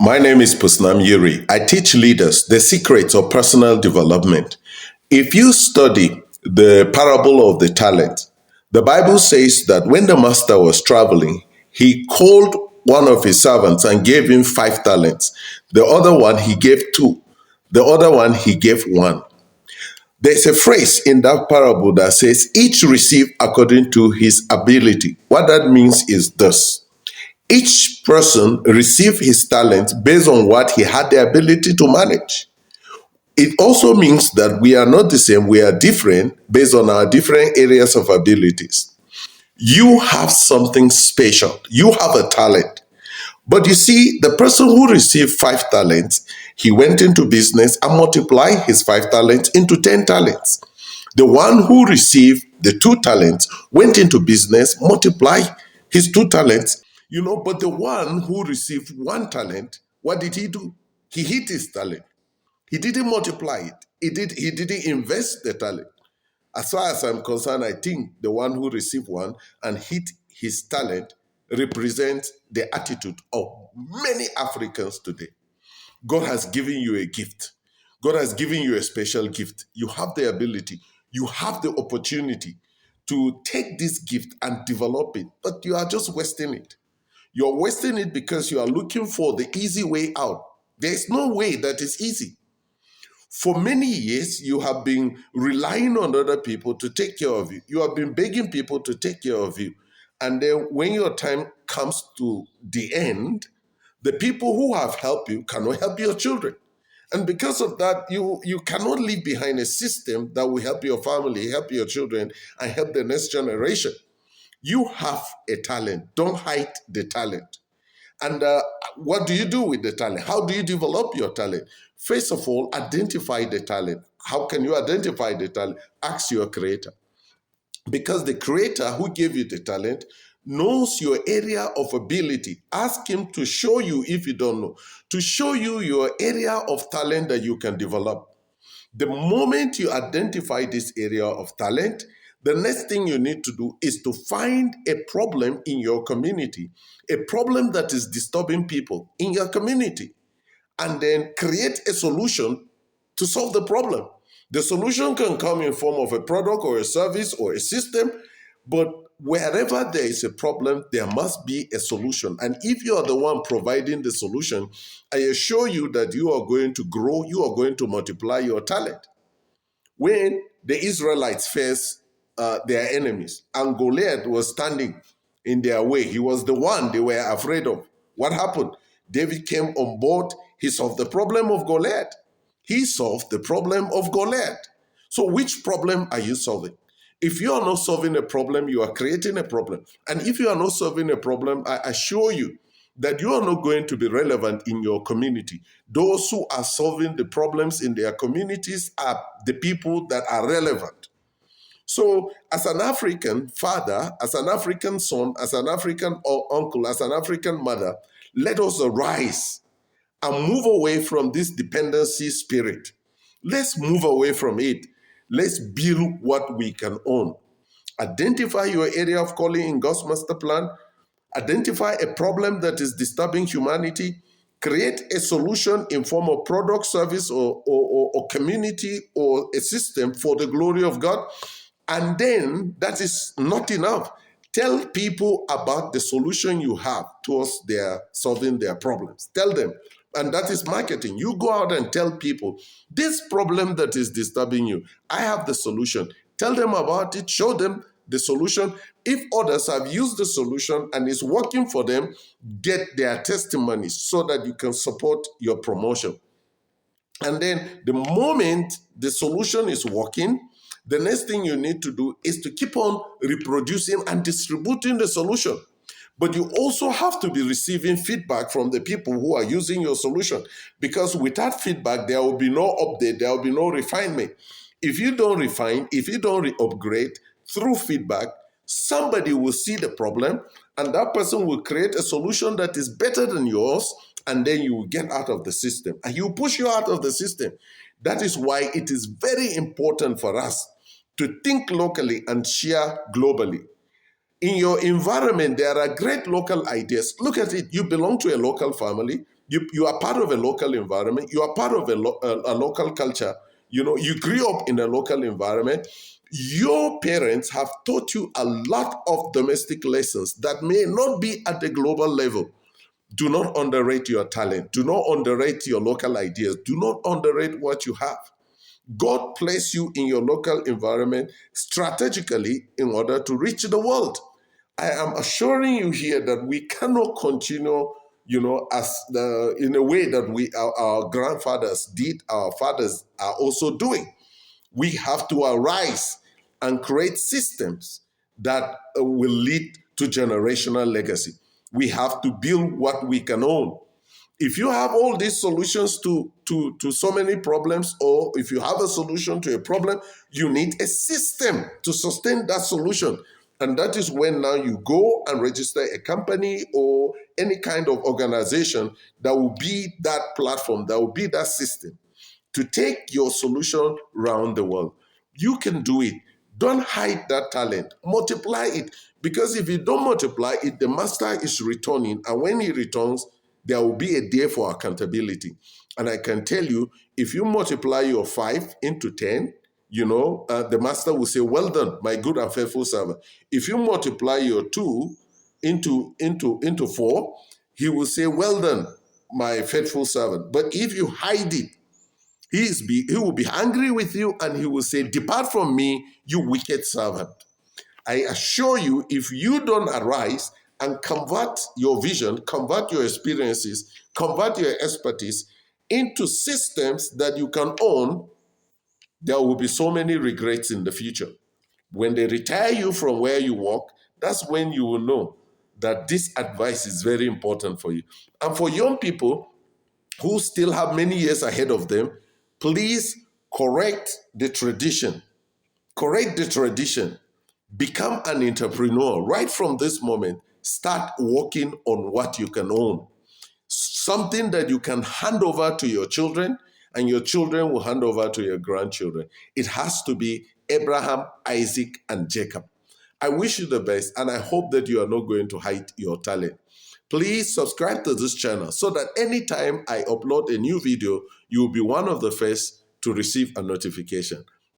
My name is Pusnam Yuri. I teach leaders the secrets of personal development. If you study the parable of the talent, the Bible says that when the master was traveling, he called one of his servants and gave him 5 talents. The other one he gave 2. The other one he gave 1. There's a phrase in that parable that says, each received according to his ability. What that means is this: each person received his talent based on what he had the ability to manage. It also means that we are not the same, we are different based on our different areas of abilities. You have something special, you have a talent. But you see, the person who received 5 talents, he went into business and multiplied his 5 talents into 10 talents. The one who received the 2 talents went into business, multiplied his 2 talents, but the one who received 1 talent, what did he do? He hid his talent. He didn't multiply it. He didn't invest the talent. As far as I'm concerned, I think the one who received 1 and hid his talent represents the attitude of many Africans today. God has given you a gift. God has given you a special gift. You have the ability, you have the opportunity to take this gift and develop it, but you are just wasting it. You're wasting it because you are looking for the easy way out. There's no way that is easy. For many years, you have been relying on other people to take care of you. You have been begging people to take care of you. And then when your time comes to the end, the people who have helped you cannot help your children. And because of that, you cannot leave behind a system that will help your family, help your children, and help the next generation. You have a talent. Don't hide the talent. And what do you do with the talent? How do you develop your talent? First of all, identify the talent. How can you identify the talent? Ask your creator. Because the creator who gave you the talent knows your area of ability. Ask him to show you, if you don't know, to show you your area of talent that you can develop. The moment you identify this area of talent, the next thing you need to do is to find a problem in your community, a problem that is disturbing people in your community, and then create a solution to solve the problem. The solution can come in form of a product or a service or a system, but wherever there is a problem, there must be a solution. And if you are the one providing the solution, I assure you that you are going to grow, you are going to multiply your talent. When the Israelites faced their enemies and Goliath was standing in their way, he was the one they were afraid of. What happened? David came on board. He solved the problem of Goliath. He solved the problem of Goliath. So which problem are you solving? If you are not solving a problem, you are creating a problem. And if you are not solving a problem, I assure you that you are not going to be relevant in your community. Those who are solving the problems in their communities are the people that are relevant. So, as an African father, as an African son, as an African uncle, as an African mother, let us arise and move away from this dependency spirit. Let's move away from it. Let's build what we can own. Identify your area of calling in God's master plan. Identify a problem that is disturbing humanity. Create a solution in form of product, service, or community or a system for the glory of God. And then that is not enough. Tell people about the solution you have towards their solving their problems. Tell them. And that is marketing. You go out and tell people, this problem that is disturbing you, I have the solution. Tell them about it, show them the solution. If others have used the solution and it's working for them, get their testimonies so that you can support your promotion. And then the moment the solution is working, the next thing you need to do is to keep on reproducing and distributing the solution. But you also have to be receiving feedback from the people who are using your solution, because without feedback, there will be no update, there will be no refinement. If you don't refine, if you don't upgrade through feedback, somebody will see the problem and that person will create a solution that is better than yours, and then you will get out of the system and you push you out of the system. That is why it is very important for us to think locally and share globally. In your environment, there are great local ideas. Look at it. You belong to a local family. You are part of a local environment. You are part of a local culture. You grew up in a local environment. Your parents have taught you a lot of domestic lessons that may not be at the global level. Do not underrate your talent. Do not underrate your local ideas. Do not underrate what you have. God placed you in your local environment strategically in order to reach the world. I am assuring you here that we cannot continue, as in a way that our grandfathers did, our fathers are also doing. We have to arise and create systems that will lead to generational legacy. We have to build what we can own. If you have all these solutions to so many problems, or if you have a solution to a problem, you need a system to sustain that solution. And that is when now you go and register a company or any kind of organization that will be that platform, that will be that system to take your solution around the world. You can do it. Don't hide that talent. Multiply it. Because if you don't multiply it, the master is returning. And when he returns, there will be a day for accountability. And I can tell you, if you multiply your 5 into 10, the master will say, well done, my good and faithful servant. If you multiply your 2 into 4, he will say, well done, my faithful servant. But if you hide it, he will be angry with you and he will say, depart from me, you wicked servant. I assure you, if you don't arise and convert your vision, convert your experiences, convert your expertise into systems that you can own, there will be so many regrets in the future. When they retire you from where you work, that's when you will know that this advice is very important for you. And for young people who still have many years ahead of them, please correct the tradition. Correct the tradition. Become an entrepreneur. Right from this moment, start working on what you can own. Something that you can hand over to your children, and your children will hand over to your grandchildren. It has to be Abraham, Isaac, and Jacob. I wish you the best, and I hope that you are not going to hide your talent. Please subscribe to this channel so that anytime I upload a new video, you will be one of the first to receive a notification.